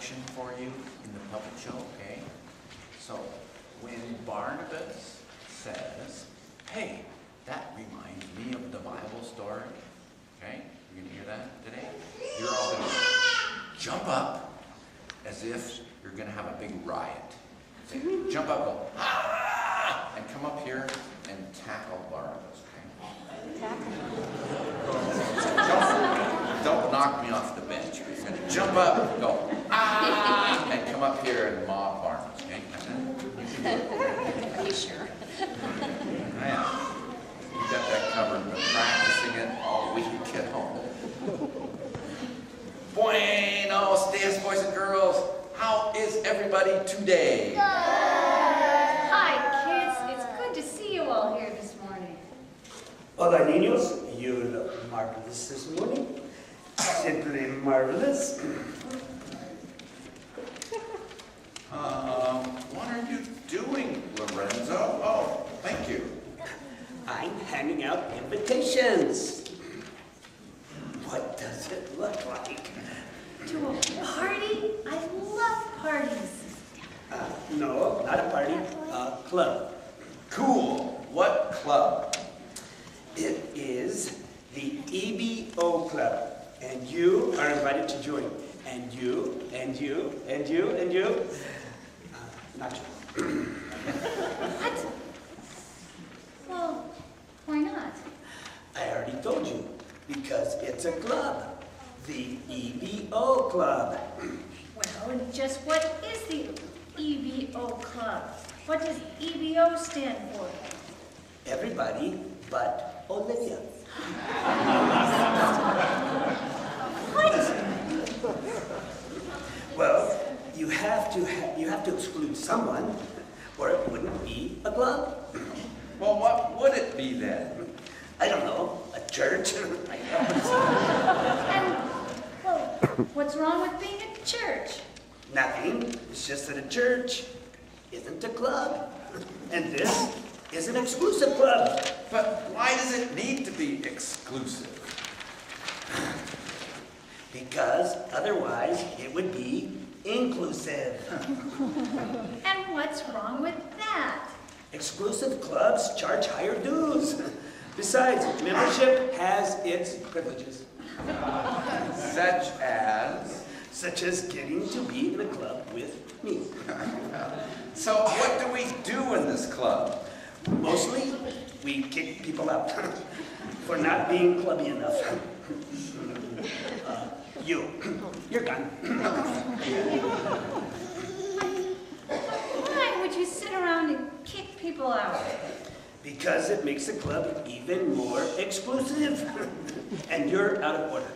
action for you in the puppet show, okay? So, when Barnabas says, hey, that reminds me of the Bible story, okay? You're gonna hear that today? You're all gonna jump up as if you're gonna have a big riot. Say, jump up, go, ah! And come up here and tackle Barnabas, okay? Don't knock me off the bench. You're gonna jump up, go, ah! And come up here and mob Barnabas, okay? Are you sure? Yeah. You got that covered. Been practicing it all week at home. Buenos dias, boys and girls. How is everybody today? Good. Hi, kids. It's good to see you all here this morning. Hola, niños. You look marvelous this morning. Simply marvelous. What are you doing, Lorenzo? Oh, thank you. I'm handing out invitations. What does it look like? To a party? I love parties. No, not a party, a club. Cool. What club? It is the EBO Club, and you are invited to join. And you, and you, and you, and you. Not you. What? Well, why not? I already told you, because it's a club. The EBO Club. Well, just what is the EBO Club? What does EBO stand for? Everybody but Olivia. What? Well, you have to exclude someone, or it wouldn't be a club. Well, what would it be then? I don't know, a church. And, well, what's wrong with being a church? Nothing. It's just that a church isn't a club, and this is an exclusive club. But why does it need to be exclusive? Because otherwise it would be inclusive. And what's wrong with that? Exclusive clubs charge higher dues. Besides, membership has its privileges. Such as? Such as getting to be in a club with me. So what do we do in this club? Mostly, we kick people out for not being clubby enough. You're gone. Why would you sit around and kick people out? Because it makes the club even more exclusive. And you're out of order.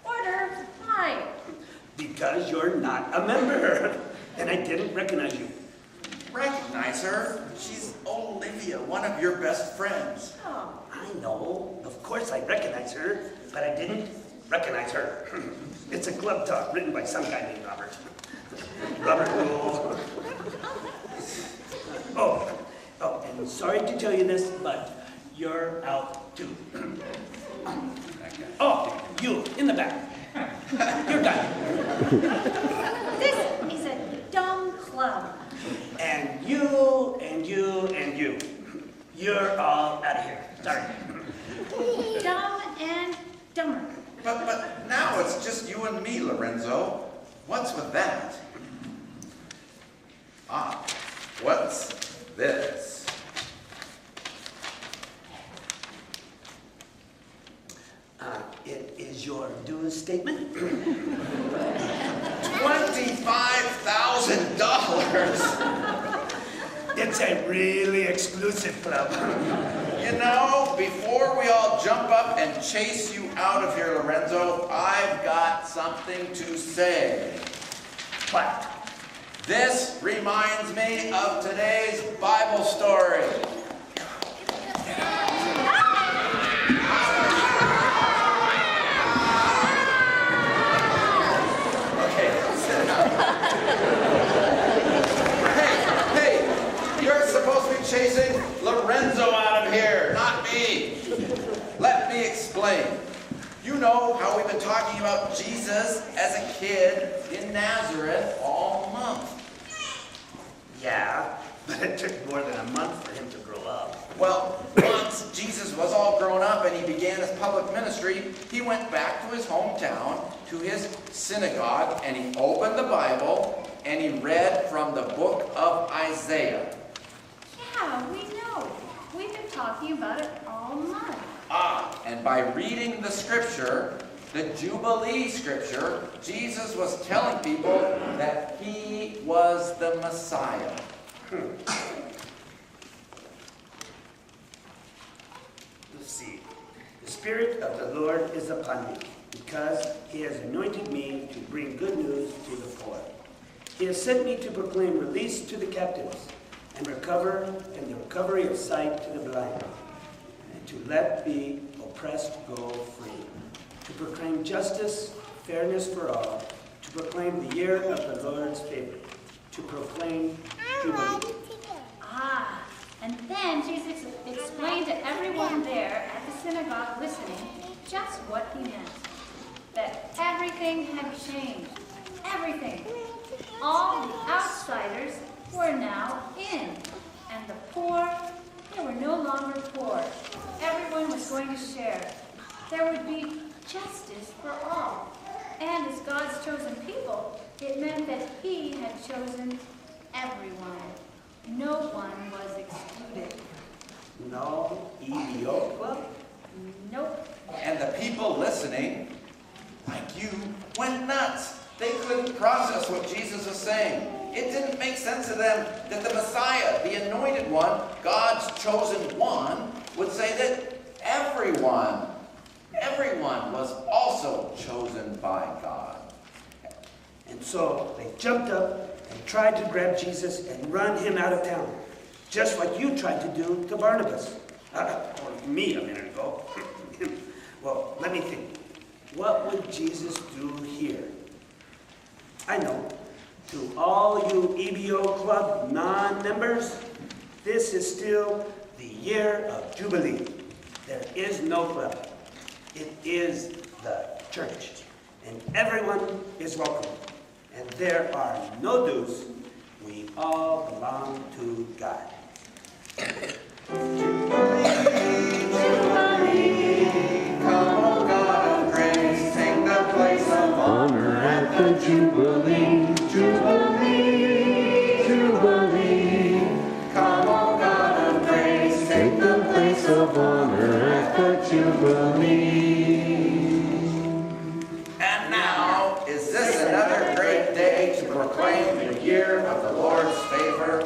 Order? Why? Because you're not a member. And I didn't recognize you. Recognize her. She's Olivia, one of your best friends. Oh, I know. Of course I recognize her, but I didn't recognize her. It's a club talk written by some guy named Robert. Robert Rule. Oh, and sorry to tell you this, but you're out too. Oh, you, in the back. You're done. this is a dumb club. And you, and you, and you. You're all out of here. Sorry. Dumb and dumber. But now it's just you and me, Lorenzo. What's with that? Ah, what's this? It is your dues statement. $25,000. It's a really exclusive club. You know, before we all jump up and chase you out of here, Lorenzo, I've got something to say. What? This reminds me of today's Bible story. Okay, sit down. Hey, you're supposed to be chasing Lorenzo out of here, not me. Let me explain. You know how we've been talking about Jesus as a kid in Nazareth all month. Yeah, but it took more than a month for him to grow up. Well, once Jesus was all grown up and he began his public ministry, he went back to his hometown, to his synagogue, and he opened the Bible and he read from the book of Isaiah. Yeah, we know. We've been talking about it all month. And by reading the scripture, the Jubilee scripture, Jesus was telling people that he was the Messiah. Let's see. The Spirit of the Lord is upon me, because he has anointed me to bring good news to the poor. He has sent me to proclaim release to the captives and the recovery of sight to the blind, and to let the oppressed go free, to proclaim justice, fairness for all, to proclaim the year of the Lord's favor, to proclaim Jubilee. And then Jesus explained to everyone there at the synagogue listening just what he meant. That everything had changed. Everything. All the outsiders were now in. And the poor, they were no longer poor. Everyone was going to share. There would be justice for all. And as God's chosen people, it meant that he had chosen everyone. No one was excluded. No EBO club? Nope. And the people listening, like you, went nuts. They couldn't process what Jesus was saying. It didn't make sense to them that the Messiah, the anointed one, God's chosen one, would say that everyone was also chosen by God. And so they jumped up and tried to grab Jesus and run him out of town, just like you tried to do to Barnabas. Or me a minute ago. Well, let me think. What would Jesus do here? I know. To all you EBO Club non-members, this is still the year of Jubilee. There is no club. It is the church. And everyone is welcome. And there are no dues. We all belong to God. Jubilee, Jubilee, Jubilee. Come, O God of grace, take the place of honor at the Jubilee. And now, is this another great day to proclaim the year of the Lord's favor?